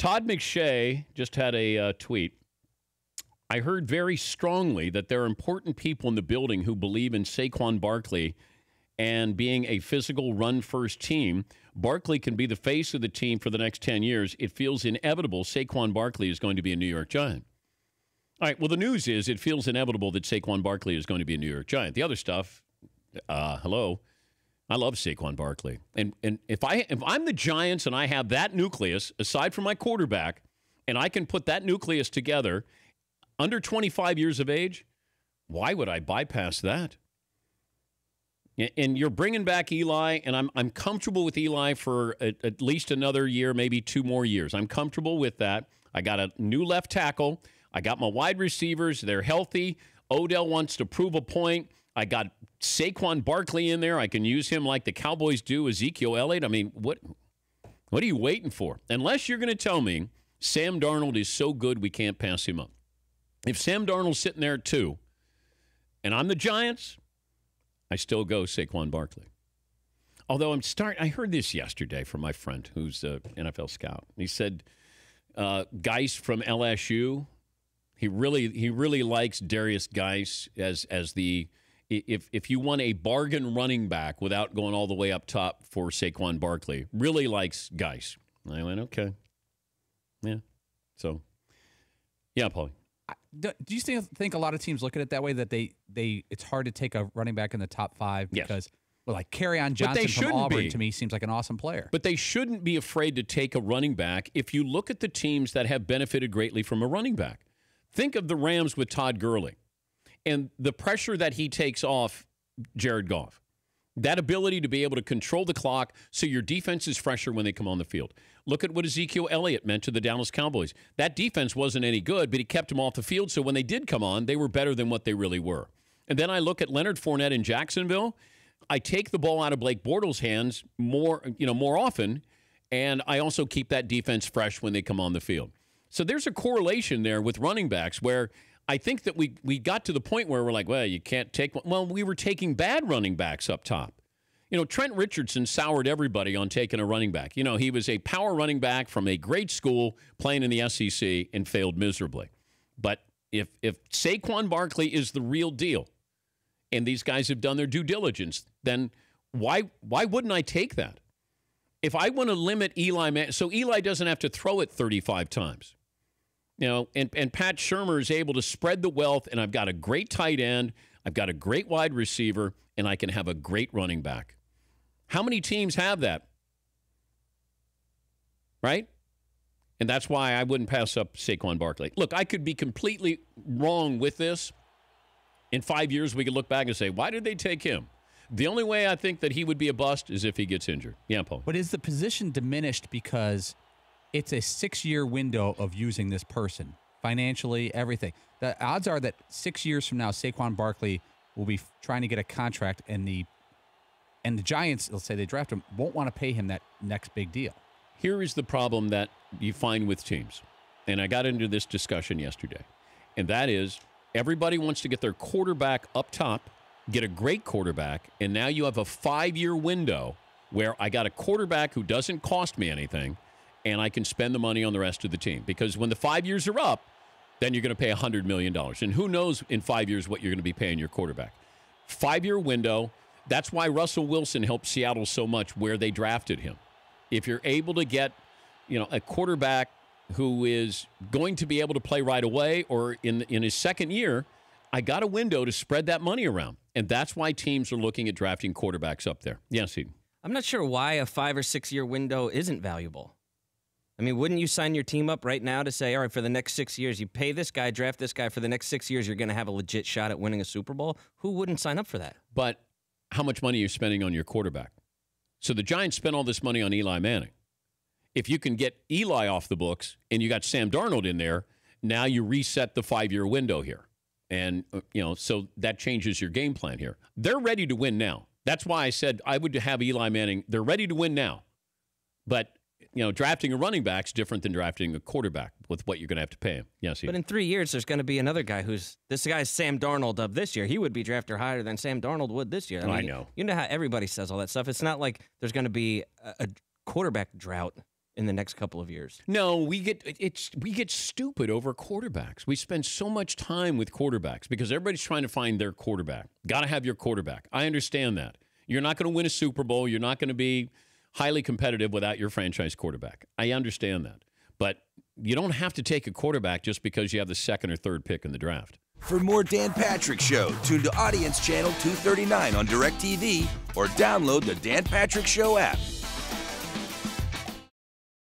Todd McShay just had a tweet. I heard very strongly that there are important people in the building who believe in Saquon Barkley and being a physical run-first team. Barkley can be the face of the team for the next 10 years. It feels inevitable Saquon Barkley is going to be a New York Giant. All right, well, the news is it feels inevitable that Saquon Barkley is going to be a New York Giant. The other stuff, hello, I love Saquon Barkley. And if I'm the Giants and I have that nucleus, aside from my quarterback, and I can put that nucleus together under 25 years of age, why would I bypass that? And you're bringing back Eli, and I'm comfortable with Eli for at least another year, maybe 2 more years. I'm comfortable with that. I got a new left tackle. I got my wide receivers. They're healthy. Odell wants to prove a point. I got Saquon Barkley in there. I can use him like the Cowboys do Ezekiel Elliott. I mean, what are you waiting for? Unless you're going to tell me Sam Darnold is so good we can't pass him up. If Sam Darnold's sitting there at 2, and I'm the Giants, I still go Saquon Barkley. Although I heard this yesterday from my friend who's an NFL scout. He said Geis from LSU, he really likes Darius Geis as the if you want a bargain running back without going all the way up top for Saquon Barkley, really likes Geis. I went, okay. Yeah. So, yeah, Paulie. Do you think a lot of teams look at it that way, that it's hard to take a running back in the top 5 because, well, like Kerryon Johnson from Auburn to me seems like an awesome player. But they shouldn't be afraid to take a running back if you look at the teams that have benefited greatly from a running back. Think of the Rams with Todd Gurley and the pressure that he takes off Jared Goff. That ability to be able to control the clock so your defense is fresher when they come on the field. Look at what Ezekiel Elliott meant to the Dallas Cowboys. That defense wasn't any good, but he kept them off the field, so when they did come on, they were better than what they really were. And then I look at Leonard Fournette in Jacksonville. I take the ball out of Blake Bortles' hands more often, and I also keep that defense fresh when they come on the field. So there's a correlation there with running backs where I think that we got to the point where we're like, well, you can't take one. Well, we were taking bad running backs up top. Trent Richardson soured everybody on taking a running back. He was a power running back from a great school playing in the SEC and failed miserably. But if Saquon Barkley is the real deal and these guys have done their due diligence, then why wouldn't I take that? If I want to limit Eli, so Eli doesn't have to throw it 35 times. And Pat Shurmur is able to spread the wealth, and I've got a great tight end, I've got a great wide receiver, and I can have a great running back. How many teams have that? Right? And that's why I wouldn't pass up Saquon Barkley. Look, I could be completely wrong with this. In 5 years, we could look back and say, why did they take him? The only way I think that he would be a bust is if he gets injured. Yeah, Paul. But is the position diminished because it's a 6-year window of using this person? Financially, everything. The odds are that 6 years from now, Saquon Barkley will be trying to get a contract, and the Giants, let's say they draft him, won't want to pay him that next big deal. Here is the problem that you find with teams, and I got into this discussion yesterday, and that is everybody wants to get their quarterback up top, get a great quarterback, and now you have a 5-year window where I got a quarterback who doesn't cost me anything, and I can spend the money on the rest of the team. Because when the 5 years are up, then you're going to pay $100 million. And who knows in 5 years what you're going to be paying your quarterback. 5-year window. That's why Russell Wilson helped Seattle so much where they drafted him. If you're able to get, a quarterback who is going to be able to play right away or in his second year, I got a window to spread that money around. And that's why teams are looking at drafting quarterbacks up there. Yes, Eden. I'm not sure why a 5 or 6 year window isn't valuable. I mean, wouldn't you sign your team up right now to say, all right, for the next 6 years, you pay this guy, draft this guy, for the next 6 years, you're going to have a legit shot at winning a Super Bowl? Who wouldn't sign up for that? But how much money are you spending on your quarterback? So the Giants spent all this money on Eli Manning. If you can get Eli off the books and you got Sam Darnold in there, now you reset the 5-year window here. And, so that changes your game plan here. They're ready to win now. That's why I said I would have Eli Manning. They're ready to win now. But drafting a running back's different than drafting a quarterback with what you're going to have to pay him. Yes, but in 3 years, there's going to be another guy this guy's Sam Darnold of this year. He would be drafted higher than Sam Darnold would this year. I know. You know how everybody says all that stuff. It's not like there's going to be a quarterback drought in the next couple of years. No, we get stupid over quarterbacks. We spend so much time with quarterbacks because everybody's trying to find their quarterback. Got to have your quarterback. I understand that. You're not going to win a Super Bowl. You're not going to be highly competitive without your franchise quarterback. I understand that. But you don't have to take a quarterback just because you have the second or third pick in the draft. For more Dan Patrick Show, tune to Audience Channel 239 on DirecTV or download the Dan Patrick Show app.